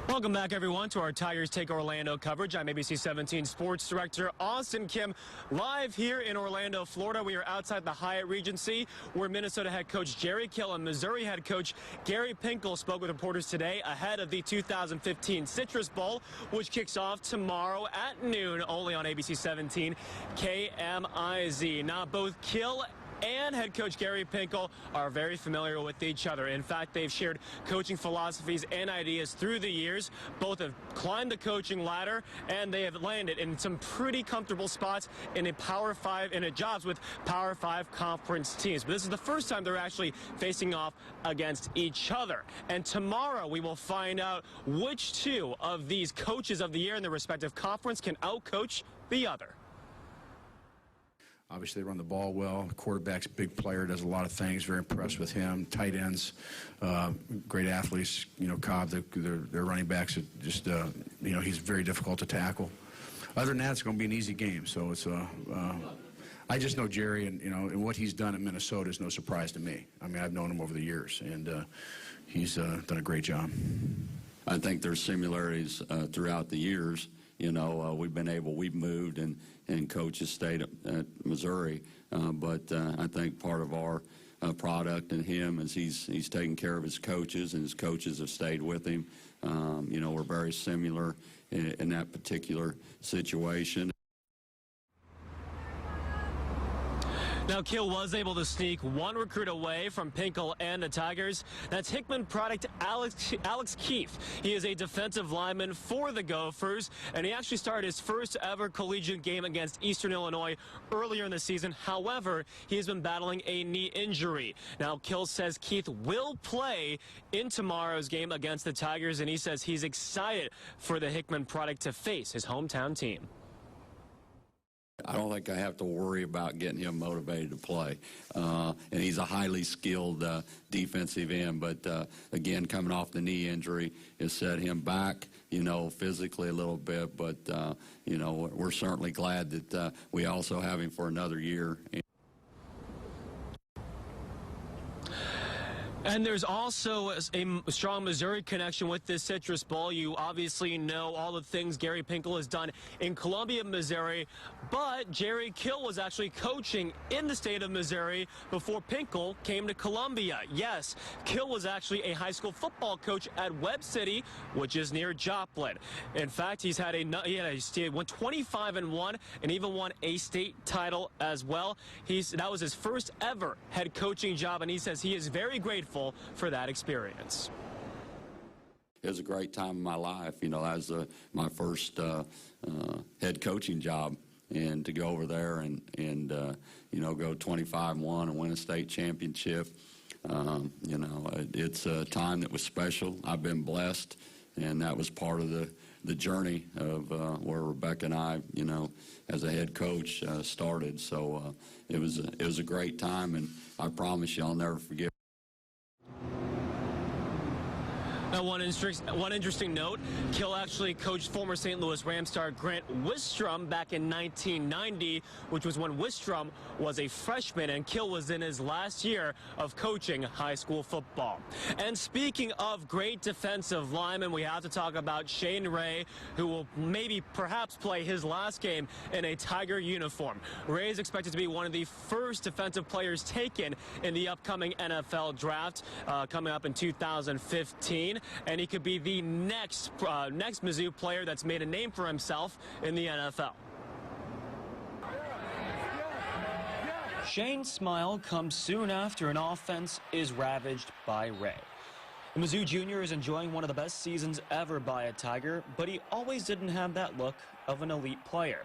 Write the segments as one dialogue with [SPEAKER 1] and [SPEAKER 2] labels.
[SPEAKER 1] Welcome back, everyone, to our Tigers Take Orlando coverage. I'm ABC 17 Sports Director Austin Kim, live here in Orlando, Florida. We are outside the Hyatt Regency, where Minnesota head coach Jerry Kill and Missouri head coach Gary Pinkel spoke with reporters today ahead of the 2015 Citrus Bowl, which kicks off tomorrow at noon, only on ABC 17 KMIZ. Now, both Kill and head coach Gary Pinkel are very familiar with each other. In fact, they've shared coaching philosophies and ideas through the years. Both have climbed the coaching ladder, and they have landed in some pretty comfortable spots in jobs with Power 5 conference teams. But this is the first time they're actually facing off against each other. And tomorrow we will find out which two of these coaches of the year in their respective conference can outcoach the other.
[SPEAKER 2] Obviously, they run the ball well. The quarterback's a big player, does a lot of things. Very impressed with him. Tight ends, great athletes. You know, Cobb, their running backs, just, you know, he's very difficult to tackle. Other than that, it's going to be an easy game. So it's I just know Jerry, and, you know, and what he's done at Minnesota is no surprise to me. I mean, I've known him over the years, and he's done a great job.
[SPEAKER 3] I think there's similarities throughout the years. You know, we've moved and coaches stayed at Missouri, but I think part of our product in him is he's taking care of his coaches, and his coaches have stayed with him. You know, we're very similar in that particular situation.
[SPEAKER 1] Now, Kill was able to sneak one recruit away from Pinkel and the Tigers. That's Hickman product Alex Keefe. He is a defensive lineman for the Gophers, and he actually started his first ever collegiate game against Eastern Illinois earlier in the season. However, he has been battling a knee injury. Now, Kill says Keith will play in tomorrow's game against the Tigers, and he says he's excited for the Hickman product to face his hometown team.
[SPEAKER 3] I don't think I have to worry about getting him motivated to play. And he's a highly skilled defensive end, but again, coming off the knee injury, it set him back, you know, physically a little bit, but, you know, we're certainly glad that we also have him for another year.
[SPEAKER 1] And there's also a strong Missouri connection with this Citrus Bowl. You obviously know all the things Gary Pinkel has done in Columbia, Missouri, but Jerry Kill was actually coaching in the state of Missouri before Pinkel came to Columbia. Yes, Kill was actually a high school football coach at Webb City, which is near Joplin. In fact, he went 25-1 and even won a state title as well. That was his first ever head coaching job, and he says he is very grateful for that experience.
[SPEAKER 3] It was a great time in my life. You know, that was my first head coaching job, and to go over there and you know, go 25-1 and win a state championship. You know, it's a time that was special. I've been blessed, and that was part of the journey of where Rebecca and I, you know, as a head coach started. So it was a great time, and I promise you I'll never forget.
[SPEAKER 1] Now, one interesting note, Kill actually coached former St. Louis Rams star Grant Wistrom back in 1990, which was when Wistrom was a freshman, and Kill was in his last year of coaching high school football. And speaking of great defensive linemen, we have to talk about Shane Ray, who will perhaps play his last game in a Tiger uniform. Ray is expected to be one of the first defensive players taken in the upcoming NFL draft coming up in 2015. And he could be the next Mizzou player that's made a name for himself in the NFL. Shane's smile comes soon after an offense is ravaged by Ray. The Mizzou junior is enjoying one of the best seasons ever by a Tiger, but he always didn't have that look of an elite player.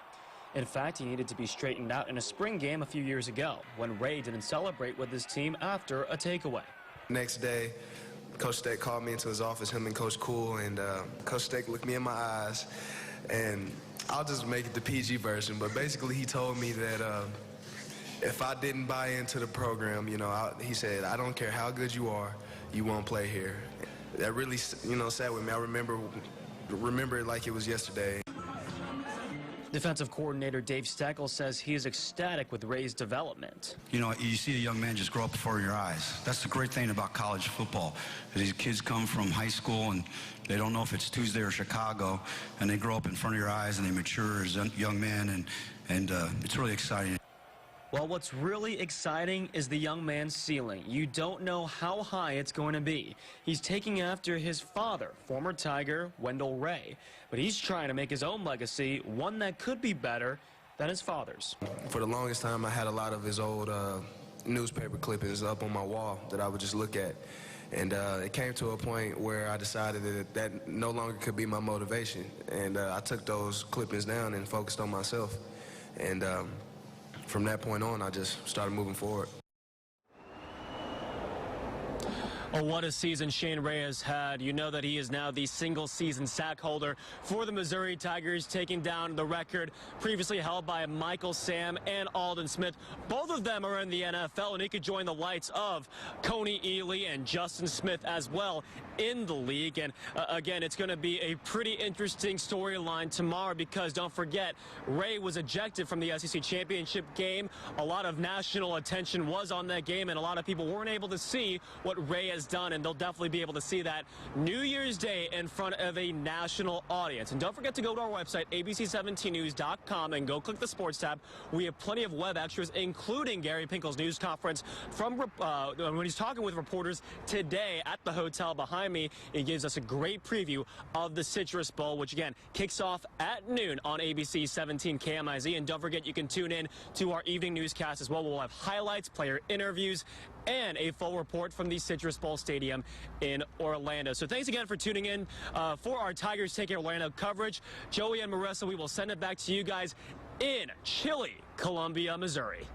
[SPEAKER 1] In fact, he needed to be straightened out in a spring game a few years ago when Ray didn't celebrate with his team after a takeaway.
[SPEAKER 4] Next day, Coach Steck called me into his office, him and Coach Cool, and Coach Steck looked me in my eyes, and I'll just make it the PG version, but basically he told me that if I didn't buy into the program, you know, he said, I don't care how good you are, you won't play here. That really, you know, sat with me. I remember it like it was yesterday.
[SPEAKER 1] Defensive coordinator Dave Steckel says he is ecstatic with Ray's development.
[SPEAKER 5] You know, you see a young man just grow up before your eyes. That's the great thing about college football. These kids come from high school and they don't know if it's Tuesday or Chicago, and they grow up in front of your eyes and they mature as young men, and it's really exciting.
[SPEAKER 1] Well, what's really exciting is the young man's ceiling. You don't know how high it's going to be. He's taking after his father, former Tiger Wendell Ray, but he's trying to make his own legacy, one that could be better than his father's.
[SPEAKER 4] For the longest time, I had a lot of his old newspaper clippings up on my wall that I would just look at. And it came to a point where I decided that no longer could be my motivation. And I took those clippings down and focused on myself. And from that point on, I just started moving forward.
[SPEAKER 1] Oh, what a season Shane Ray has had. You know that he is now the single-season sack holder for the Missouri Tigers, taking down the record previously held by Michael Sam and Aldon Smith. Both of them are in the NFL, and he could join the lights of Coney Ely and Justin Smith as well in the league. And again, it's going to be a pretty interesting storyline tomorrow because don't forget, Ray was ejected from the SEC championship game. A lot of national attention was on that game, and a lot of people weren't able to see what Ray has done, and they'll definitely be able to see that New Year's Day in front of a national audience. And don't forget to go to our website, abc17news.com, and go click the sports tab. We have plenty of web extras, including Gary Pinkel's news conference from when he's talking with reporters today at the hotel behind me. It gives us a great preview of the Citrus Bowl, which again kicks off at noon on ABC 17 KMIZ. And don't forget, you can tune in to our evening newscast as well. We'll have highlights, player interviews, and a full report from the Citrus Bowl Stadium in Orlando. So thanks again for tuning in for our Tigers Take Orlando coverage. Joey and Marissa, we will send it back to you guys in chilly Columbia, Missouri.